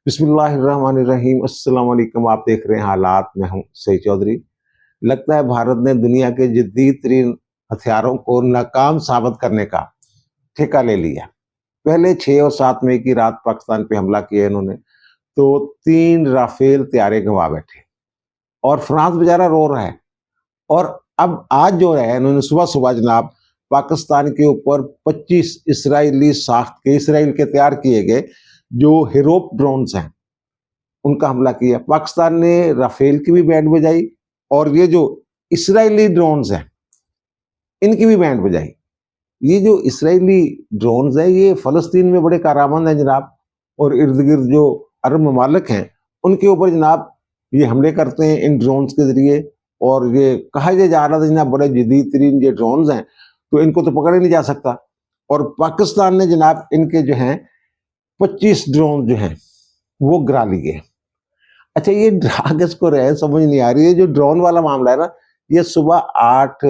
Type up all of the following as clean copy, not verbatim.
बिस्मिल्लाहिर्रहमानिर्रहीम। अस्सलाम वालेकुम। आप देख रहे हैं हालात। मैं हूं सईद चौधरी। लगता है भारत ने दुनिया के जदीद तरीन हथियारों को नाकाम साबित करने का ठेका ले लिया। पहले 6 और 7 मई की रात पाकिस्तान पे हमला किया इन्होंने, तो 3 राफेल तैयारे गंवा बैठे और फ्रांस बेचारा रो रहा है। और अब आज जो है इन्होंने सुबह सुबह जनाब पाकिस्तान के ऊपर 25 इसराइली साख्त के, इसराइल के तैयार किए गए जो हीरोप ड्रोन्स हैं, उनका हमला किया। पाकिस्तान ने राफेल की भी बैंड बजाई और ये जो इसराइली ड्रोन्स हैं इनकी भी बैंड बजाई। ये जो इसराइली ड्रोन्स हैं ये फलस्तीन में बड़े कारआमद हैं जनाब, और इर्द गिर्द जो अरब ममालिक हैं उनके ऊपर जनाब ये हमले करते हैं इन ड्रोन्स के जरिए। और ये कहा जा रहा था जनाब बड़े जदीद तरीन ये ड्रोन्स हैं तो इनको तो पकड़ ही नहीं जा सकता। और पाकिस्तान ने जनाब इनके जो हैं 25 ड्रोन जो हैं वो गिरा लिए। अच्छा, ये ड्रा किसको रहे समझ नहीं आ रही है। जो ड्रोन वाला मामला है ना, ये सुबह 8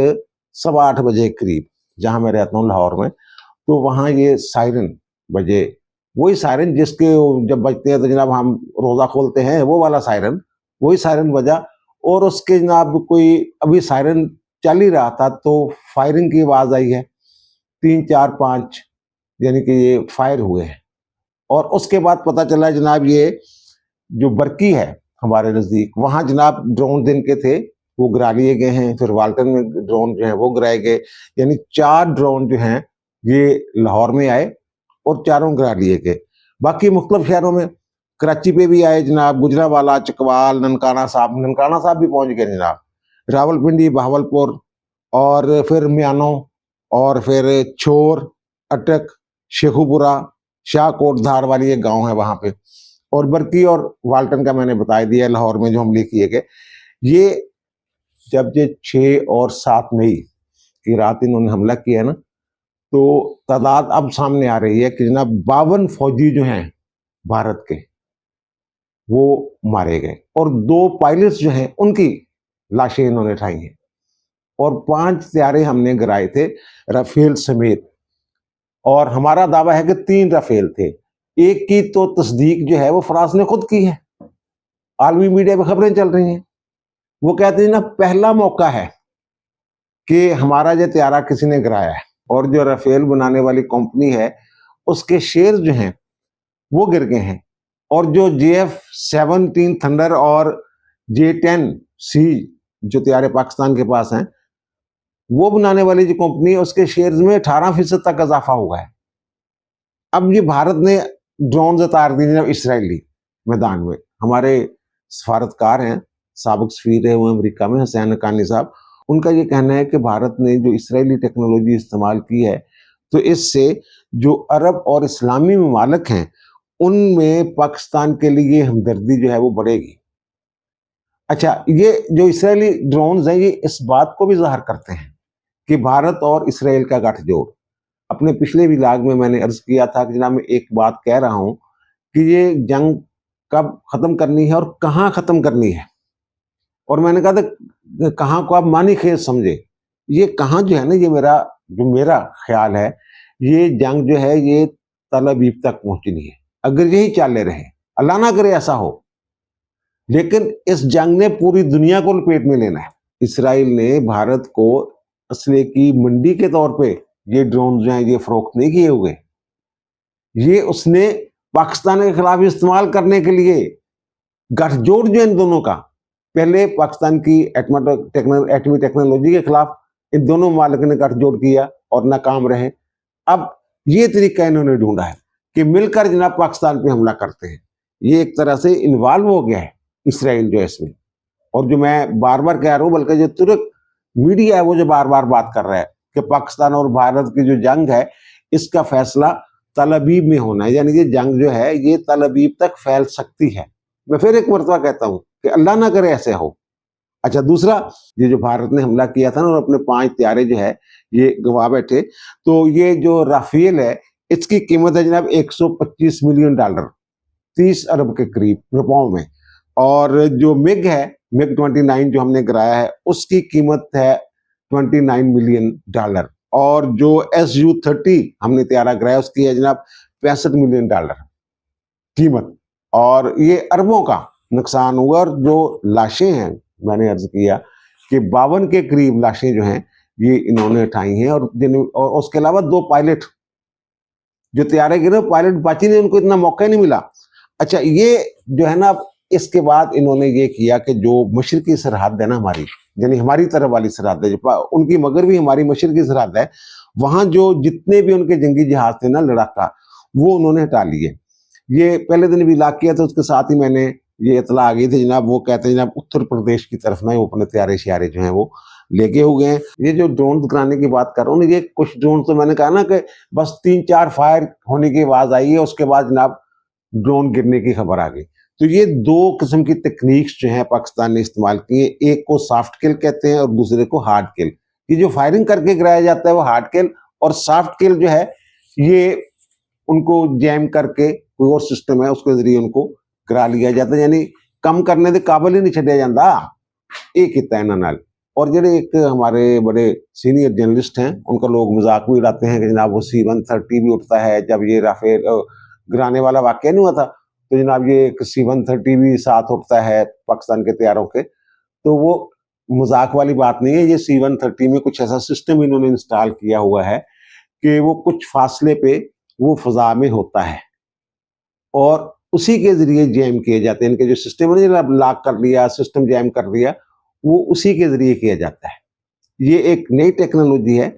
सवा 8 बजे के करीब जहां मैं रहता हूँ लाहौर में, तो वहां ये सायरन बजे। वही सायरन जिसके जब बजते हैं तो जनाब हम रोजा खोलते हैं, वो वाला सायरन, वही सायरन बजा। और उसके जनाब कोई अभी सायरन चल ही रहा था तो फायरिंग की आवाज आई है। 3 4 5 यानी कि ये फायर हुए हैं। और उसके बाद पता चला जनाब ये जो बरकी है हमारे नजदीक, वहां जनाब ड्रोन दिन के थे वो गिरा लिए गए हैं। फिर वाल्टन में ड्रोन जो है वो गिराए गए। यानी 4 ड्रोन जो हैं ये लाहौर में आए और चारों गिरा लिए गए। बाकी मुख्तलिफ शहरों में, कराची पे भी आए जनाब, गुजरावाला, चकवाल, ननकाना साहब भी पहुंच गए जनाब, रावलपिंडी, बहावलपुर, और फिर म्यानो, और फिर छोर, अटक, शेखुपुरा, शाहकोट, धार वाली एक गांव है वहां पे। और बरकी और वाल्टन का मैंने बता दिया लाहौर में जो हमले किए गए। ये जब ये 6 और 7 मई की रात इन्होंने हमला किया ना, तो तादाद अब सामने आ रही है कि जनाब 52 फौजी जो हैं भारत के वो मारे गए, और 2 पायलट्स जो हैं उनकी लाशें इन्होंने उठाई हैं। और 5 तैयारे हमने गिराए थे राफेल समेत। और हमारा दावा है कि 3 राफेल थे। एक की तो तस्दीक जो है वो फ्रांस ने खुद की है, आलमी मीडिया में खबरें चल रही हैं। वो कहते हैं ना पहला मौका है कि हमारा ये तैयारा किसी ने गिराया है। और जो राफेल बनाने वाली कंपनी है उसके शेयर जो हैं वो गिर गए हैं। और जो JF-17 थंडर और J-10C जो तैयारे पाकिस्तान के पास हैं, वो बनाने वाली जो कंपनी है उसके शेयर्स में 18% तक इजाफा हुआ है। अब ये भारत ने ड्रोन उतार दिए इसराइली मैदान में। हमारे सफारतकार हैं, साबिक सफीर है वो अमेरिका में, हुसैन हक्कानी साहब, उनका ये कहना है कि भारत ने जो इसराइली टेक्नोलॉजी इस्तेमाल की है तो इससे जो अरब और इस्लामी ममालिक हैं उनमें पाकिस्तान के लिए हमदर्दी जो है वो बढ़ेगी। अच्छा, ये जो इसराइली ड्रोन्स हैं ये इस बात को भी ज़ाहिर करते हैं कि भारत और इसराइल का गठजोड़, अपने पिछले विलाग में मैंने अर्ज किया था कि जनाब मैं एक बात कह रहा हूं कि ये जंग कब खत्म करनी है और कहां खत्म करनी है। और मैंने कहा था कहां को आप मानी खेज समझे, ये कहां जो है ना, ये मेरा ख्याल है ये जंग जो है ये तल अबीब तक पहुंचनी है। अगर यही चाले रहे, अल्लाह ना करे ऐसा हो, लेकिन इस जंग ने पूरी दुनिया को लपेट में लेना है। इसराइल ने भारत को असले की मंडी के तौर पे ये ड्रोन जो हैं ये फरोख्त नहीं किए हुए, ये उसने पाकिस्तान के खिलाफ इस्तेमाल करने के लिए गठजोड़ जो इन दोनों का, पहले पाकिस्तान की एटमी टेक्नोलॉजी के खिलाफ इन दोनों ममालिक ने गठजोड़ किया और नाकाम रहे। अब ये तरीका इन्होंने ढूंढा है कि मिलकर जनाब पाकिस्तान पे हमला करते हैं। ये एक तरह से इन्वॉल्व हो गया है इसराइल जो है इसमें। और जो मैं बार बार कह रहा हूँ, बल्कि जो तुर्क मीडिया है वो जो बार बार बात कर रहा है कि पाकिस्तान और भारत की जो जंग है इसका फैसला तल अबीब में होना है, यानी ये जंग जो है ये तल अबीब तक फैल सकती है। मैं फिर एक मरतबा कहता हूँ कि अल्लाह ना करे ऐसे हो। अच्छा, दूसरा, ये जो भारत ने हमला किया था ना और अपने 5 तैयारे जो है ये गंवा बैठे, तो ये जो राफेल है इसकी कीमत है जनाब $125 मिलियन, 30 अरब के करीब रुपयों में। और जो मिग है, मिग 29 जो हमने गिराया है उसकी कीमत है $29 मिलियन। और जो SU-30 हमने तैयारा गिराया उसकी है जनाब $65 मिलियन कीमत। और ये अरबों का नुकसान हुआ। और जो लाशें हैं, मैंने अर्ज किया कि 52 के करीब लाशें जो हैं ये इन्होंने उठाई हैं। और उसके अलावा 2 पायलट जो तैयारी गिरे, पायलट बची नहीं, उनको इतना मौका ही नहीं मिला। अच्छा, ये जो है ना, इसके बाद इन्होंने ये किया कि जो मशरकी सरहद है ना हमारी, यानी हमारी तरफ वाली सरहद है, उनकी मगर भी हमारी मशरकी सरहद है, वहां जो जितने भी उनके जंगी जहाज थे ना लड़ाका, वो उन्होंने हटा लिए। ये पहले दिन भी इलाक किया था, उसके साथ ही मैंने ये इतला आ गई थी जनाब, वो कहते हैं जनाब उत्तर प्रदेश की तरफ ना वो अपने तैयारे श्यारे जो हैं वो लेके हो गए हैं। ये जो ड्रोन कराने की बात कर रहा हूँ, ये कुछ ड्रोन तो मैंने कहा ना कि बस 3-4 फायर होने की आवाज आई है, उसके बाद जनाब ड्रोन गिरने की खबर आ गई। तो ये 2 किस्म की टेक्निक्स जो है पाकिस्तान ने इस्तेमाल की है, एक को सॉफ्ट किल कहते हैं और दूसरे को हार्ड किल। ये जो फायरिंग करके गिराया जाता है वो हार्ड किल, और सॉफ्ट किल जो है ये उनको जैम करके कोई और सिस्टम है उसके जरिए उनको करा लिया जाता है, यानी कम करने के काबिल ही नहीं छड्या जाता। ये किता इन्हां नाल। और जेडे एक हमारे बड़े सीनियर जर्नलिस्ट हैं, उनका लोग मजाक भी उड़ाते हैं कि जनाब वो C-130 भी उठता है। जब ये राफेल गिराने वाला वाकया नहीं हुआ था, तो जनाब ये एक C-130 भी साथ उठता है पाकिस्तान के तैयारों के। तो वो मजाक वाली बात नहीं है। ये C-130 में कुछ ऐसा सिस्टम इन्होंने इंस्टॉल किया हुआ है कि वो कुछ फासले पे वो फजा में होता है और उसी के जरिए जैम किए जाते हैं। इनके जो सिस्टम है, लॉक कर लिया, सिस्टम जैम कर दिया, वो उसी के जरिए किया जाता है। ये एक नई टेक्नोलॉजी है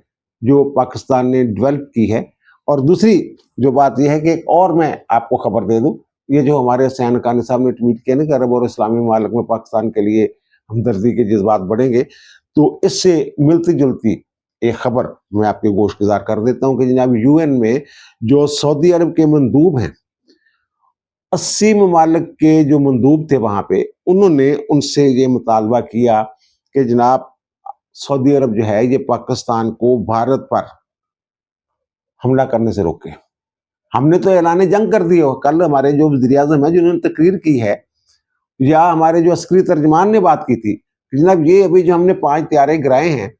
जो पाकिस्तान ने डेवलप की है। और दूसरी जो बात यह है कि एक और मैं आपको खबर दे दूं, ये जो हमारे सैन खान साहब ने ट्वीट किया ना कि अरब और इस्लामी ममालिक में पाकिस्तान के लिए हमदर्दी के जज्बात बढ़ेंगे, तो इससे मिलती जुलती एक खबर मैं आपके गोश गुजार कर देता हूं कि जनाब UN में जो सऊदी अरब के मंदूब हैं, 80 ममालिक के जो मंदूब थे वहां पे, उन्होंने उनसे ये मुतालबा किया कि जनाब सऊदी अरब जो है ये पाकिस्तान को भारत पर हमला करने से रोके। हमने तो ऐलान जंग कर दिया। कल हमारे जो वज़ीर आज़म है जिन्होंने तकरीर की है, या हमारे जो अस्करी तर्जमान ने बात की थी कि जनाब ये अभी जो हमने 5 तैयारे गिराए हैं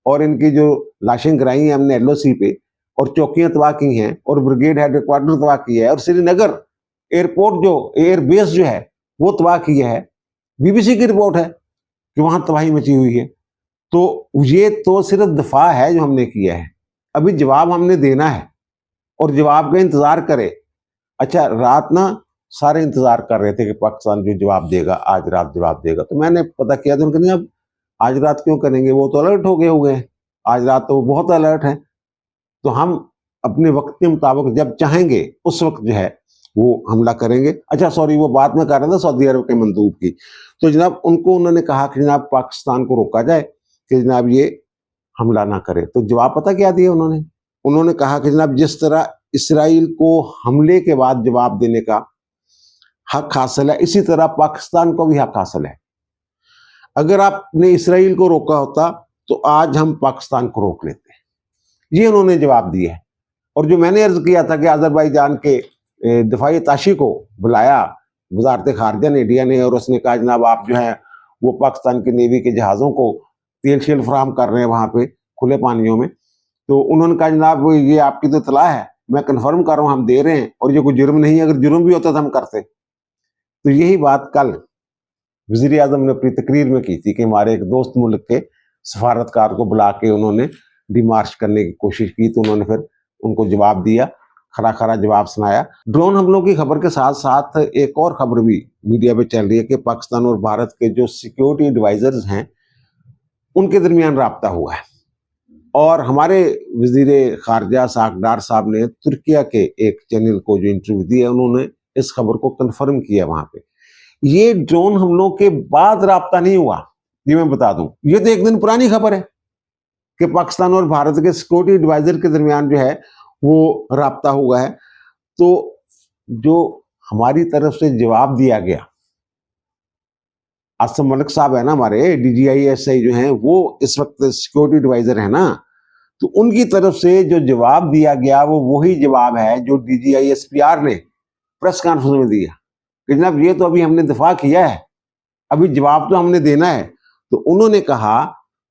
और इनकी जो लाशें गिराई हैं हमने LOC पे, और चौकियां तबाह की हैं, और ब्रिगेड हेडक्वार्टर तबाह किया है, और श्रीनगर एयरपोर्ट जो एयरबेस जो है वो तबाह किया है। BBC की रिपोर्ट है कि वहां तबाही मची हुई है। तो ये तो सिर्फ दफा है जो हमने किया है, अभी जवाब हमने देना है और जवाब का इंतजार करे। अच्छा, रात ना सारे इंतजार कर रहे थे कि पाकिस्तान जो जवाब देगा, आज रात जवाब देगा। तो मैंने पता किया तो उनके नहीं, अब आज रात क्यों करेंगे, वो तो अलर्ट हो गए हुए हैं, आज रात तो वो बहुत अलर्ट है। तो हम अपने वक्त के मुताबिक जब चाहेंगे उस वक्त जो है वो हमला करेंगे। अच्छा सॉरी, वो बात में कर रहा था सऊदी अरब के मंदूब की। तो जनाब उनको उन्होंने कहा कि जनाब पाकिस्तान को रोका जाए कि जनाब ये हमला ना करे। तो जवाब पता क्या दिया उन्होंने? उन्होंने कहा कि जनाब जिस तरह इसराइल को हमले के बाद जवाब देने का हक हासिल है, इसी तरह पाकिस्तान को भी हक हासिल है। अगर आपने इसराइल को रोका होता तो आज हम पाकिस्तान को रोक लेते। ये उन्होंने जवाब दिया है। और जो मैंने अर्ज किया था कि अजरबैजान के दिफाई ताशी को बुलाया वजारत खारजा ने, इंडिया ने, और उसने कहा जनाब आप जो है वो पाकिस्तान की नेवी के जहाज़ों को तेल शेल फराहम कर रहे हैं वहाँ पे खुले पानियों में। तो उन्होंने कहा जनाब ये आपकी तो इतला है, मैं कन्फर्म कर रहा हूँ हम दे रहे हैं, और ये कोई जुर्म नहीं है, अगर जुर्म भी होता तो हम करते। तो यही बात कल वज़ीर आज़म ने अपनी तकरीर में की थी कि हमारे एक दोस्त मुल्क के सफारतकार को बुला के उन्होंने डिमार्च करने की कोशिश की, तो उन्होंने फिर उनको जवाब दिया, खरा खरा जवाब सुनाया। ड्रोन हमलों की खबर के साथ साथ एक और खबर भी मीडिया पे चल रही है कि पाकिस्तान और भारत के जो सिक्योरिटी एडवाइजर्स हैं उनके दरमियान राब्ता हुआ है। और हमारे वज़ीर खारजा साकडार साहब ने तुर्किया के एक चैनल को जो इंटरव्यू दिया, उन्होंने इस खबर को कन्फर्म किया वहां पे। ये ड्रोन हमलों के बाद राब्ता नहीं हुआ, ये मैं बता दूं। ये तो एक दिन पुरानी खबर है कि पाकिस्तान और भारत के सिक्योरिटी एडवाइजर के दरमियान जो है वो राब्ता हुआ है। तो जो हमारी तरफ से जवाब दिया गया, आसम मलिक साहब है ना हमारे DGI-SI जो हैं, वो इस वक्त सिक्योरिटी एडवाइजर है ना, तो उनकी तरफ से जो जवाब दिया गया वो वही जवाब है जो DGI-SPR ने प्रेस कॉन्फ्रेंस में दिया कि जनाब ये तो अभी हमने दफा किया है, अभी जवाब तो हमने देना है। तो उन्होंने कहा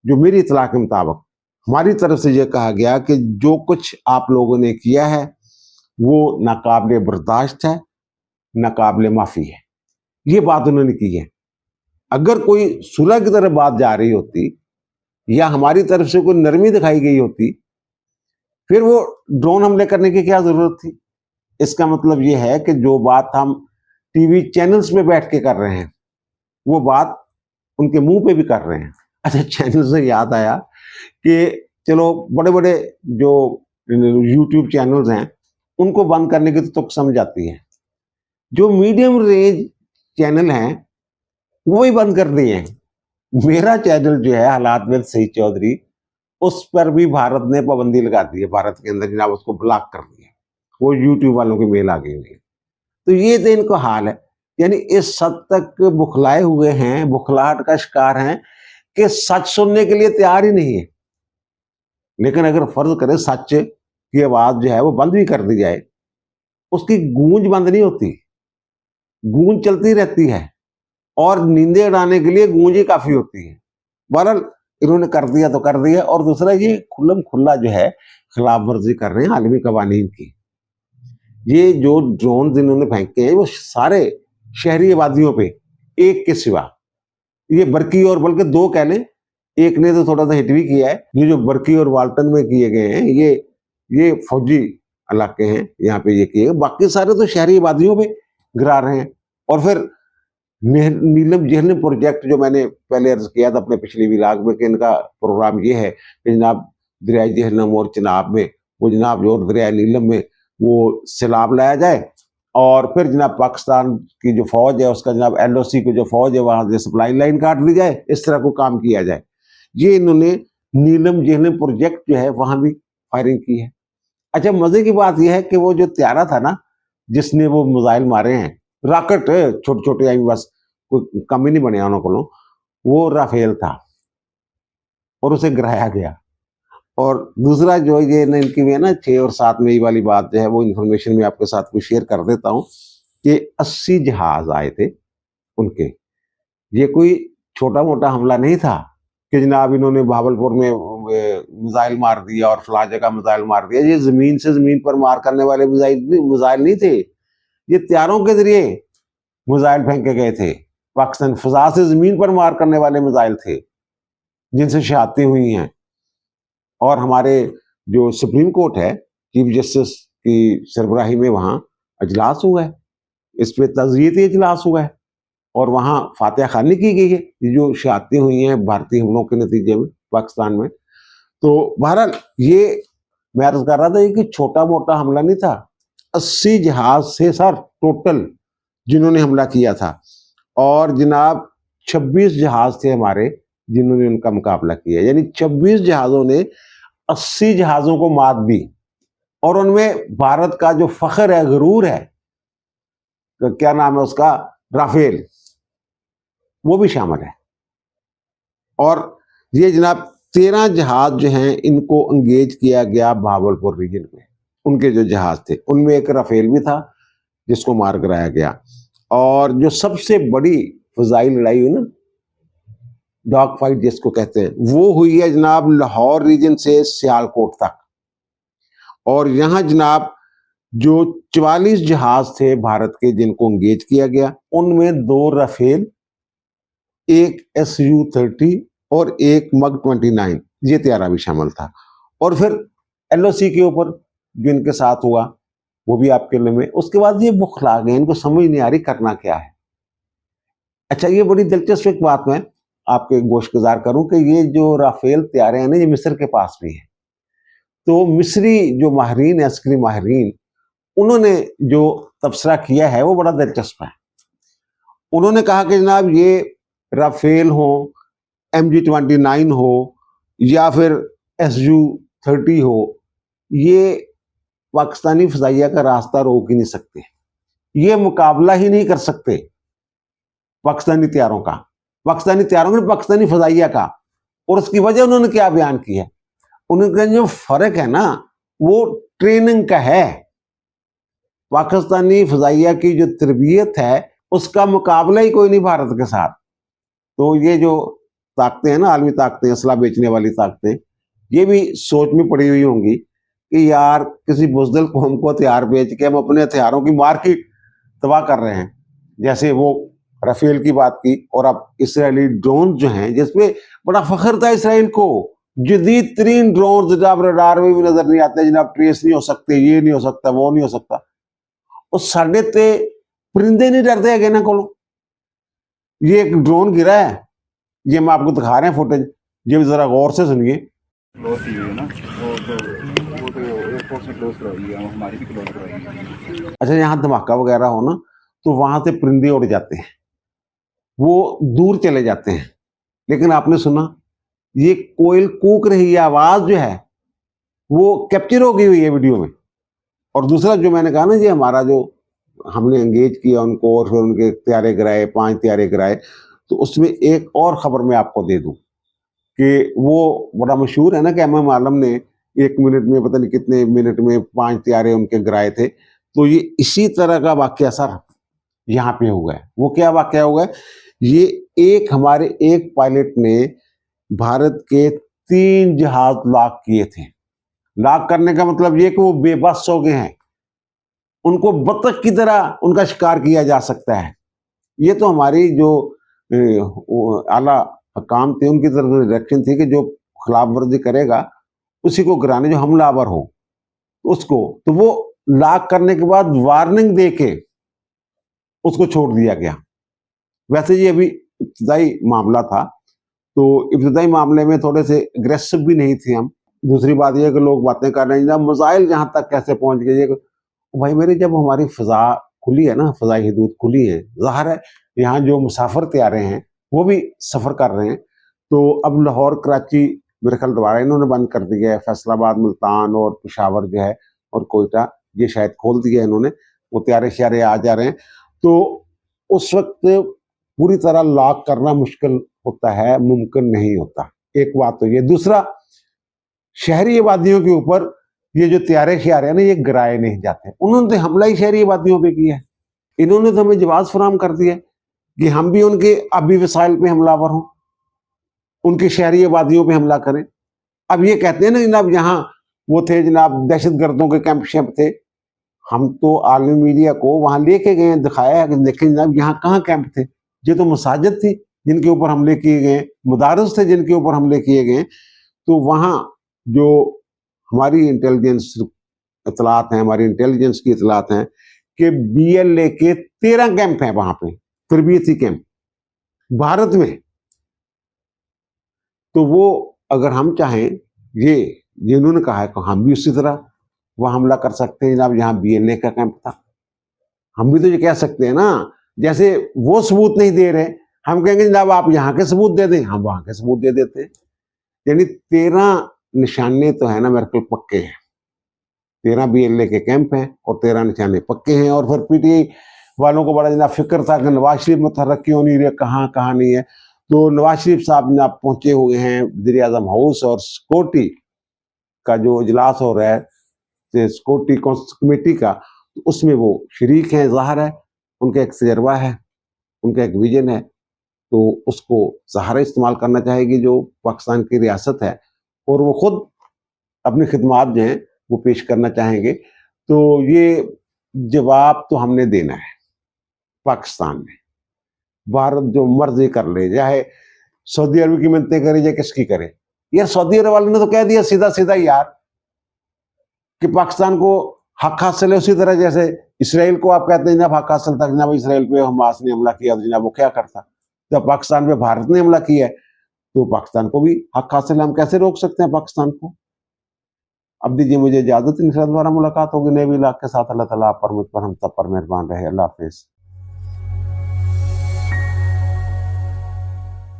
जो मेरी इतला के मुताबिक हमारी तरफ से यह कहा गया कि जो कुछ आप लोगों ने किया है वो नाकाबिले बर्दाश्त है, नाकाबिले माफी है। ये बात उन्होंने की है। अगर कोई सुलह की तरफ बात जा रही होती या हमारी तरफ से कोई नरमी दिखाई गई होती, फिर वो ड्रोन हमले करने की क्या जरूरत थी? इसका मतलब ये है कि जो बात हम टीवी चैनल्स में बैठ के कर रहे हैं, वो बात उनके मुंह पे भी कर रहे हैं। अच्छा, चैनल से याद आया कि चलो बड़े बड़े जो यूट्यूब चैनल्स हैं उनको बंद करने की तो समझ आती है, जो मीडियम रेंज चैनल हैं वो ही बंद कर दिए हैं। मेरा चैनल जो है हालात में सईद चौधरी, उस पर भी भारत ने पाबंदी लगा दी है। भारत के अंदर जनाब उसको ब्लॉक कर दिया, वो यूट्यूब वालों की मेल आ गई हुई है। तो ये तो इनको हाल है, यानी इस हद तक बुखलाए हुए हैं, बुखलाहट का शिकार हैं कि सच सुनने के लिए तैयार ही नहीं है। लेकिन अगर फर्ज करें सच की आवाज जो है वो बंद भी कर दी जाए, उसकी गूंज बंद नहीं होती, गूंज चलती रहती है और नींदें उड़ाने के लिए गूंज ही काफी होती है। बहरहाल इन्होंने कर दिया तो कर दिया। और दूसरा, ये खुल्लम खुल्ला जो है खिलाफ वर्जी कर रहे हैं आलमी कवानीन की। ये जो ड्रोन इन्होंने फेंके हैं वो सारे शहरी आबादियों पे, एक के सिवा, ये बरकी और बल्कि दो कह लें, एक ने तो थोड़ा सा हिट भी किया है। ये जो बरकी और वाल्टन में किए गए हैं, ये फौजी इलाके हैं, यहाँ पे ये किए, बाकी सारे तो शहरी आबादियों पे गिरा रहे हैं। और फिर नीलम झेलम प्रोजेक्ट जो मैंने पहले अर्ज किया था अपने पिछले विलाग में कि इनका प्रोग्राम ये है कि जनाब दरिया झेलम और चिनाब में, वो जनाब जो दरिया नीलम में वो सैलाब लाया जाए और फिर जनाब पाकिस्तान की जो फौज है उसका जनाब LOC की जो फौज है वहां से सप्लाई लाइन काट दी जाए, इस तरह को काम किया जाए। ये इन्होंने नीलम झेलम प्रोजेक्ट जो है वहां भी फायरिंग की है। अच्छा, मजे की बात यह है कि वो जो त्यारा था ना जिसने वो मिसाइल मारे हैं, रॉकेट छोटे छोटे आई, बस कोई कम ही नहीं बने उन्होंने, वो राफेल था और उसे गिराया गया। और दूसरा जो ये ना इनकी भी है ना 6 और 7 मई वाली बात जो है वो इन्फॉर्मेशन में आपके साथ कुछ शेयर कर देता हूँ कि 80 जहाज आए थे उनके। ये कोई छोटा मोटा हमला नहीं था कि जनाब इन्होंने भावलपुर में मिसाइल मार दिया और फला जगह मिसाइल मार दिया। ये जमीन से जमीन पर मार करने वाले मिसाइल नहीं थे, ये त्यारों के जरिए मिसाइल फेंके गए थे। पाकिस्तान फजा से जमीन पर मार करने वाले मिसाइल थे जिनसे शहादतें हुई हैं। और हमारे जो सुप्रीम कोर्ट है, चीफ जस्टिस की सरबराही में वहाँ अजलास हुआ है, इस पर तज़यीती इजलास हुआ है और वहाँ फातिहा खानी की गई है जो शहादतें हुई हैं भारतीय हमलों के नतीजे में पाकिस्तान में। तो बहरहाल ये मैं अर्ज कर रहा था कि छोटा मोटा हमला नहीं था। 80 जहाज से सर टोटल जिन्होंने हमला किया था, और जनाब 26 जहाज थे हमारे जिन्होंने उनका मुकाबला किया, यानी 26 जहाजों ने 80 जहाजों को मात दी। और उनमें भारत का जो फख्र है, गरूर है, क्या नाम है उसका, राफेल, वो भी शामिल है। और ये जनाब 13 जहाज जो हैं इनको अंगेज किया गया भावलपुर रीजन में। उनके जो जहाज थे उनमें एक राफेल भी था जिसको मार कराया गया। और जो सबसे बड़ी फजाई लड़ाई हुई ना, डॉग फाइट जिसको कहते हैं, वो हुई है जनाब लाहौर रीजन से सियालकोट तक। और यहाँ जनाब जो 44 जहाज थे भारत के जिनको अंगेज किया गया, उनमें 2 राफेल, एक SU-30 और एक MiG-29, ये त्यारा भी शामिल था। और फिर LOC के ऊपर जो इनके साथ हुआ वो भी आपके लिए में। उसके बाद ये बुखला गए, इनको समझ नहीं आ रही करना क्या है। अच्छा, ये बड़ी दिलचस्प एक बात मैं आपके गोशगुजार करूं कि ये जो राफेल त्यारे हैं ना, ये मिस्र के पास भी है। तो मिस्री जो माहरीन, अस्करी माहरीन, उन्होंने जो तबसरा किया है वो बड़ा दिलचस्प है। उन्होंने कहा कि जनाब ये राफेल हो, MG-29 हो या फिर SU-30 हो, ये पाकिस्तानी फजाइया का रास्ता रोक ही नहीं सकते, ये मुकाबला ही नहीं कर सकते पाकिस्तानी त्यारों का, पाकिस्तानी त्यारों में पाकिस्तानी फजाइया का। और उसकी वजह उन्होंने क्या बयान की है, उनका जो फर्क है ना वो ट्रेनिंग का है। पाकिस्तानी फजाइया की जो तरबियत है उसका मुकाबला ही कोई नहीं भारत के साथ। तो ये जो ताकतें हैं ना, आलमी ताकतें, असला बेचने वाली ताकतें, ये भी सोच में पड़ी हुई होंगी कि यार किसी बुजदिल कौम को हथियार बेच के हम अपने हथियारों की मार्केट तबाह कर रहे हैं। जैसे वो राफेल की बात की, और अब इसराइली ड्रोन जो हैं, जिसमें बड़ा फख्र था इसराइल को, जदीद तरीन ड्रोन जनाब, रडार में भी नजर नहीं आते जनाब, ट्रेस नहीं हो सकते, ये नहीं हो सकता, वो नहीं हो सकता। और साढ़े ते परिंदे नहीं डरते है ना को। ये एक ड्रोन गिरा है, ये हम आपको दिखा रहे हैं फुटेज, ये जरा गौर से सुनिए। क्लोज की हुई है ना, वो तो एयरफोर्स ने क्लोज करवाई है, हमारी भी क्लोज करवाई है। अच्छा, यहाँ धमाका वगैरह हो ना, तो वहां से परिंदे उड़ जाते हैं, वो दूर चले जाते हैं। लेकिन आपने सुना, ये कोयल कूक रही है, आवाज जो है वो कैप्चर हो गई हुई है वीडियो में। और दूसरा जो मैंने कहा ना, ये हमारा जो हमने एंगेज किया उनको, और फिर उनके त्यारे गिराए, 5 त्यारे गिराए, तो उसमें एक और खबर मैं आपको दे दूं कि वो बड़ा मशहूर है ना कि एम आलम ने 1 मिनट में, पता नहीं कितने मिनट में 5 त्यारे उनके गिराए थे। तो ये इसी तरह का वाकया सर यहाँ पे हुआ है। वो क्या वाकया हुआ है, ये हमारे एक पायलट ने भारत के 3 जहाज लॉक किए थे। लॉक करने का मतलब ये कि वो बेबस हो गए हैं, उनको बतख की तरह उनका शिकार किया जा सकता है। ये तो हमारी जो आला काम थे, उनकी तरफ से डायरेक्शन थी कि जो खिलाफ वर्जी करेगा उसी को गिराने, जो हमलावर हो उसको। तो वो लॉक करने के बाद वार्निंग दे के उसको छोड़ दिया गया। वैसे ये अभी इब्तदाई मामला था, तो इब्तदाई मामले में थोड़े से अग्रेसिव भी नहीं थे हम। दूसरी बात यह कि लोग बातें कर रहे हैं मिसाइल जहां तक कैसे पहुंच गए। भाई मेरे, जब हमारी फिजा खुली है ना, फिजाई हदूद खुली है, जाहिर है यहाँ जो मुसाफिर तैयारे हैं वो भी सफर कर रहे हैं। तो अब लाहौर कराची मेरे ख्याल दोबारा इन्होंने बंद कर दिया है, फैसलाबाद, मुल्तान और पेशावर जो है और कोयटा, ये शायद खोल दिया है इन्होंने, वो त्यारे श्यारे आ जा रहे हैं। तो उस वक्त पूरी तरह लॉक करना मुश्किल होता है, मुमकिन नहीं होता। एक बात तो ये। दूसरा, शहरी आबादियों के ऊपर ये जो त्यारे श्यारे हैं ना, ये गिराए नहीं जाते। उन्होंने तो हमला ही शहरी आबादियों पे किया है। इन्होंने तो हमें जवाब फराहम कर दिया कि हम भी उनके अभी वसाइल पे हमलावर हों, उनकी शहरी आबादियों पे हमला करें। अब ये कहते हैं ना जनाब, यहाँ वो थे जनाब, दहशत गर्दों के कैंप शैंप थे। हम तो आलमी मीडिया को वहां लेके गए, दिखाया कि देखें जनाब यहाँ कहाँ कैंप थे। ये तो मसाजिद थी जिनके ऊपर हमले किए गए, मदारस थे जिनके ऊपर हमले किए गए। तो वहां जो हमारी इंटेलिजेंस इतलात हैं, हमारी इंटेलिजेंस की इतलात हैं कि BLA के 13 कैंप हैं वहां पे, तरबियती कैंप भारत में। तो वो अगर हम चाहें, ये जिन्होंने कहा है कि हम भी उसी तरह वह हमला कर सकते हैं जनाब, यहाँ BLA का कैंप था। हम भी तो ये कह सकते हैं ना, जैसे वो सबूत नहीं दे रहे, हम कहेंगे जनाब आप यहाँ के सबूत दे दें, हम वहां के सबूत दे देते हैं। यानी 13 निशाने तो है ना मेरे को पक्के हैं, 13 BLA के कैंप हैं और 13 निशाने पक्के हैं। और फिर PTI वालों को बड़ा जना फिक्र था कि नवाज शरीफ मुतहर्रक क्यों नहीं रहे, कहाँ कहाँ नहीं है। तो नवाज शरीफ साहब जनाब पहुंचे हुए हैं वज़ीर आज़म हाउस, और सिक्योरिटी का जो इजलास हो रहा है सिक्योरिटी कमेटी का, तो उसमें वो शरीक हैं। ज़ाहिर है उनका एक तजर्बा है, उनका एक विजन है, तो उसको सहारा इस्तेमाल करना चाहेगी जो पाकिस्तान की रियासत है, और वो खुद अपनी खिदमात जो हैं वो पेश करना चाहेंगे। तो ये जवाब तो हमने देना है पाकिस्तान में। भारत जो मर्जी कर ले, चाहे सऊदी अरब की मिन्नतें करे या किसकी करे। यार सऊदी अरब वाले ने तो कह दिया सीधा सीधा यार कि पाकिस्तान को हक हासिल है, उसी तरह जैसे इसराइल को आप कहते हैं जनाब हक हासिल था, जनाब इसराइल पे हमास ने हमला किया, तो जनाब वो क्या करता। जब पाकिस्तान पे भारत ने हमला किया है तो पाकिस्तान को भी हक हासिल है, हम कैसे रोक सकते हैं पाकिस्तान को। अब दीजिए मुझे इजाजत, इंशाअल्लाह दोबारा मुलाकात होगी नए इलाके के साथ। अल्लाह ताला आप पर, मुझ पर, हम सब पर मेहरबान रहे। अल्लाह हाफिज।